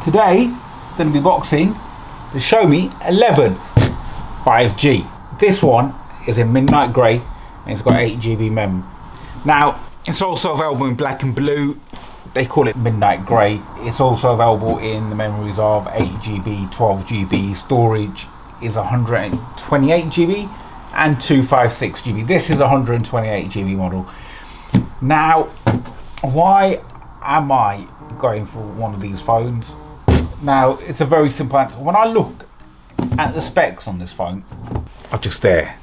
Today, I'm going to be boxing the Xiaomi 11 5G. This one is in midnight grey and it's got 8GB mem. Now, it's also available in black and blue. They call it midnight grey. It's also available in the memories of 8GB, 12GB. Storage is 128GB and 256GB. This is a 128GB model. Now, why am I going for one of these phones? Now, it's a very simple answer. When I look at the specs on this phone, are just there.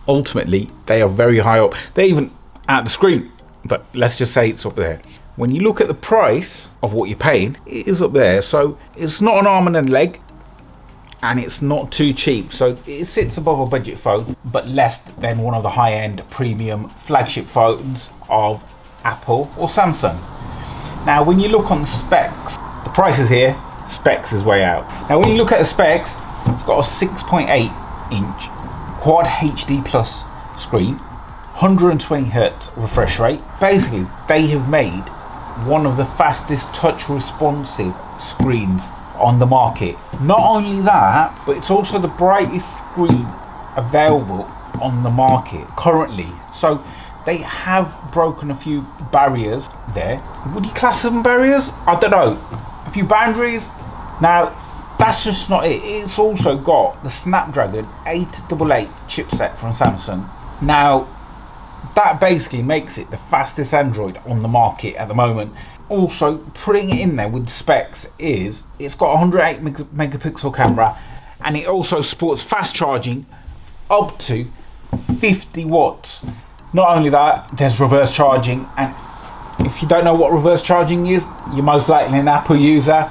Ultimately, they are very high up. They're even at the screen, but let's just say it's up there. When you look at the price of what you're paying, it is up there. So it's not an arm and a leg, and it's not too cheap. So it sits above a budget phone, but less than one of the high-end premium flagship phones of Apple or Samsung. Now, when you look on the specs, the price is here, specs is way out. Now, when you look at the specs, it's got a 6.8-inch Quad HD Plus screen, 120Hz refresh rate. Basically, they have made one of the fastest touch responsive screens on the market. Not only that, but it's also the brightest screen available on the market currently. So they have broken a few barriers there. Would you class them barriers? I don't know. A few boundaries. Now, that's just not it. It's also got the Snapdragon 888 chipset from Samsung. Now, that basically makes it the fastest Android on the market at the moment. Also, putting it in there with the specs is, it's got a 108 megapixel camera, and it also supports fast charging up to 50 watts. Not only that, there's reverse charging, and if you don't know what reverse charging is, you're most likely an Apple user,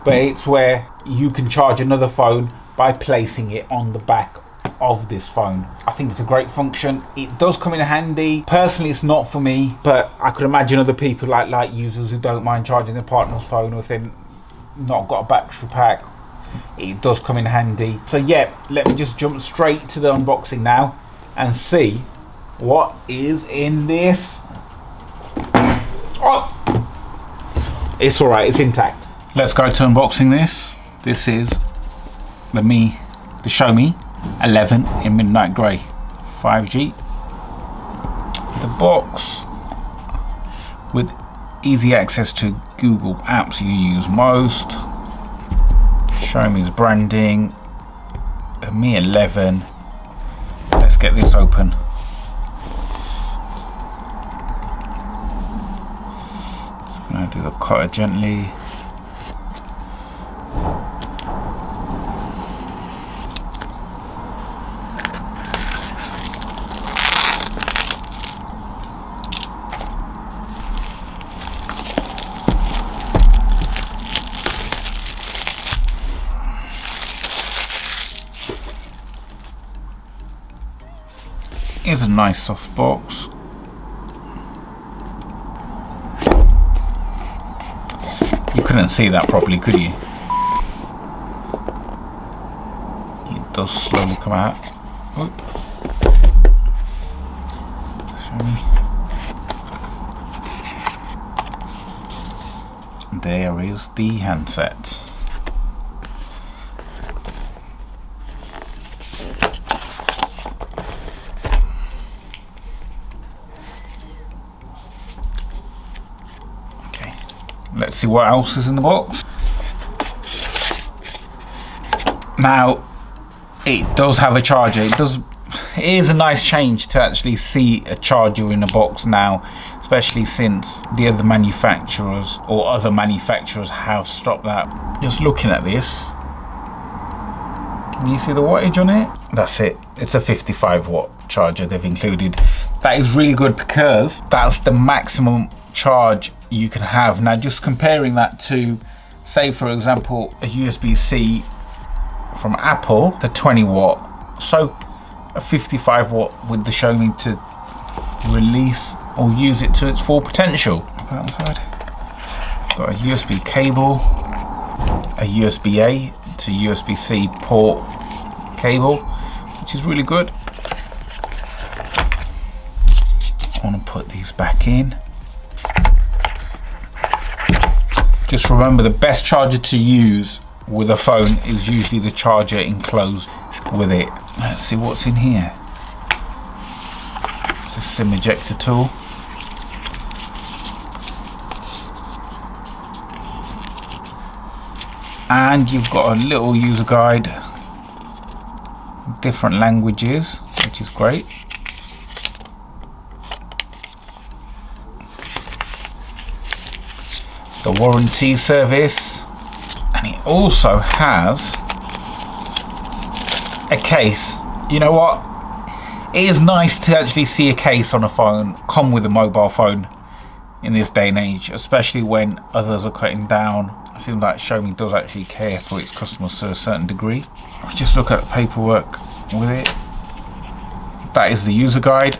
but it's where you can charge another phone by placing it on the back of this phone. I think it's a great function. It does come in handy. Personally, it's not for me, but I could imagine other people like users who don't mind charging their partner's phone if they've not got a battery pack. It does come in handy. So yeah, let me just jump straight to the unboxing now and see what is in this. Oh, it's all right, it's intact. Let's go to unboxing this. This is the Xiaomi 11 in midnight grey 5G. The box with easy access to Google apps you use most. Xiaomi's branding. A Mi 11. Let's get this open. Just gonna do the cutter gently. Here's a nice soft box. You couldn't see that properly, could you? It does slowly come out. Oh. There is the handset. Let's see what else is in the box. Now, it does have a charger. It is a nice change to actually see a charger in a box now, especially since the other manufacturers have stopped that. Just looking at this, can you see the wattage on it? That's it. It's a 55 watt charger they've included. That is really good because that's the maximum charge you can have. Now, just comparing that to, say for example, a USB-C from Apple, the 20 watt, so a 55 watt with the Xiaomi to release or use it to its full potential. Outside, got a USB cable, a USB-A to USB-C port cable, which is really good. I want to put these back in. Just remember, the best charger to use with a phone is usually the charger enclosed with it. Let's see what's in here. It's a SIM ejector tool. And you've got a little user guide, different languages, which is great. The warranty service, and it also has a case. You know what? It is nice to actually see a case on a phone come with a mobile phone in this day and age, especially when others are cutting down. It seems like Xiaomi does actually care for its customers to a certain degree. Just look at the paperwork with it. That is the user guide.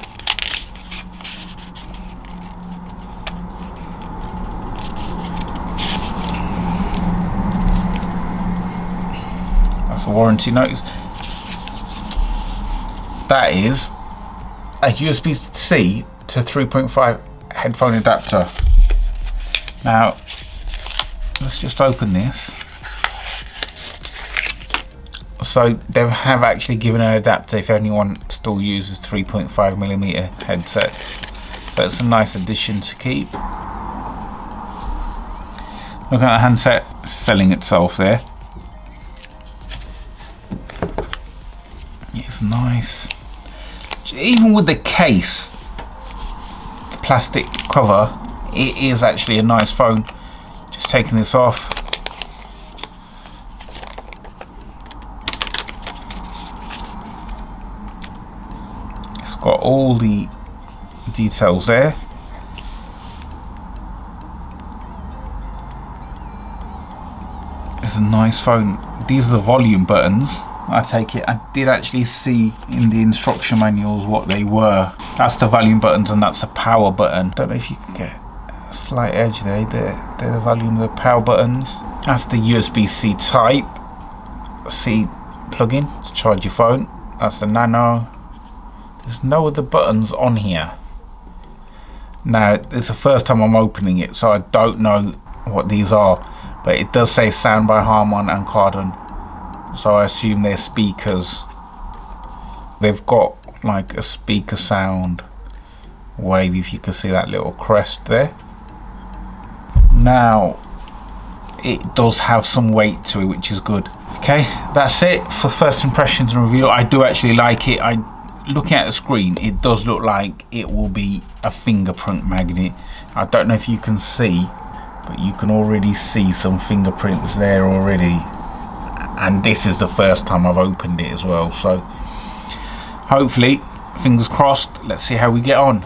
That's a warranty notice. That is a USB-C to 3.5 headphone adapter. Now, let's just open this. So they have actually given an adapter if anyone still uses 3.5mm headsets. So it's a nice addition to keep. Look at the handset selling itself there. It's nice. Even with the case, the plastic cover, it is actually a nice phone. Just taking this off. It's got all the details there. It's a nice phone. These are the volume buttons. I take it, I did actually see in the instruction manuals what they were. That's the volume buttons and that's the power button. Don't know if you can get a slight edge there. They're the volume, the power buttons. That's the USB-C type C plug-in to charge your phone. That's the nano. There's no other buttons on here. Now, it's the first time I'm opening it, so I don't know what these are, but it does say sound by Harman and Cardon. So I assume they're speakers. They've got like a speaker sound wave, if you can see that little crest there. Now it does have some weight to it, which is good. Okay, that's it for first impressions and review. I do actually like it. Looking at the screen, it does look like it will be a fingerprint magnet. I don't know if you can see, but you can already see some fingerprints there already. And this is the first time I've opened it as well, so hopefully, fingers crossed, let's see how we get on.